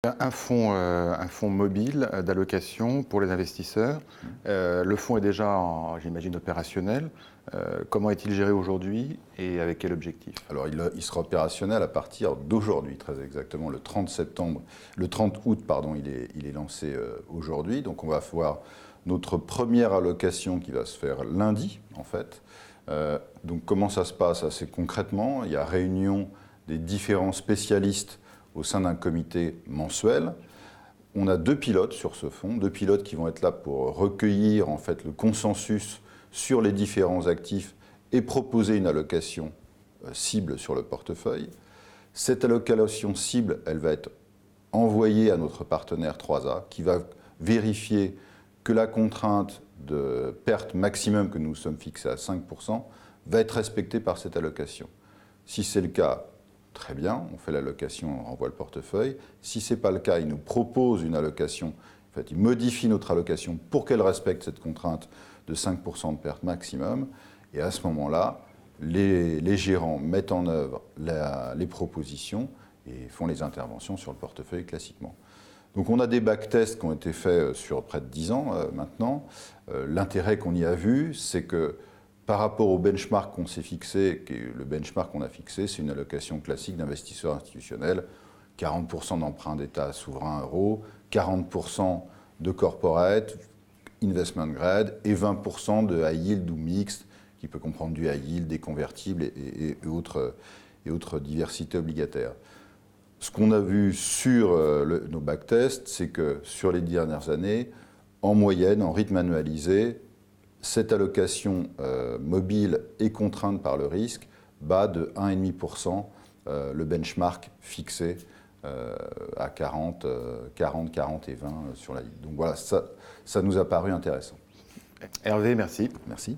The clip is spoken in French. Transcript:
Un fonds mobile d'allocation pour les investisseurs. Le fonds est déjà, j'imagine, opérationnel. Comment est-il géré aujourd'hui et avec quel objectif? Alors, il sera opérationnel à partir d'aujourd'hui, très exactement, le 30 août, pardon, il est lancé aujourd'hui. Donc, on va avoir notre première allocation qui va se faire lundi, en fait. Donc, comment ça se passe assez concrètement? Il y a réunion des différents spécialistes au sein d'un comité mensuel. On a 2 pilotes sur ce fonds, 2 pilotes qui vont être là pour recueillir en fait le consensus sur les différents actifs et proposer une allocation cible sur le portefeuille. Cette allocation cible, elle va être envoyée à notre partenaire 3A qui va vérifier que la contrainte de perte maximum que nous sommes fixés à 5% va être respectée par cette allocation. Si c'est le cas, très bien, on fait l'allocation, on renvoie le portefeuille. Si ce n'est pas le cas, il nous propose une allocation, en fait, il modifie notre allocation pour qu'elle respecte cette contrainte de 5% de perte maximum. Et à ce moment-là, les gérants mettent en œuvre les propositions et font les interventions sur le portefeuille classiquement. Donc on a des backtests qui ont été faits sur près de 10 ans maintenant. L'intérêt qu'on y a vu, c'est que par rapport au benchmark qu'on s'est fixé, le benchmark qu'on a fixé, c'est une allocation classique d'investisseurs institutionnels, 40% d'emprunts d'État souverain euro, 40% de corporate, investment grade et 20% de high yield ou mixte, qui peut comprendre du high yield, des convertibles et autres diversités obligataires. Ce qu'on a vu sur nos backtests, c'est que sur les dernières années, en moyenne, en rythme annualisé, cette allocation mobile et contrainte par le risque bat de 1,5% le benchmark fixé à 40 et 20 sur la ligne. Donc voilà, ça nous a paru intéressant. Hervé, merci. Merci.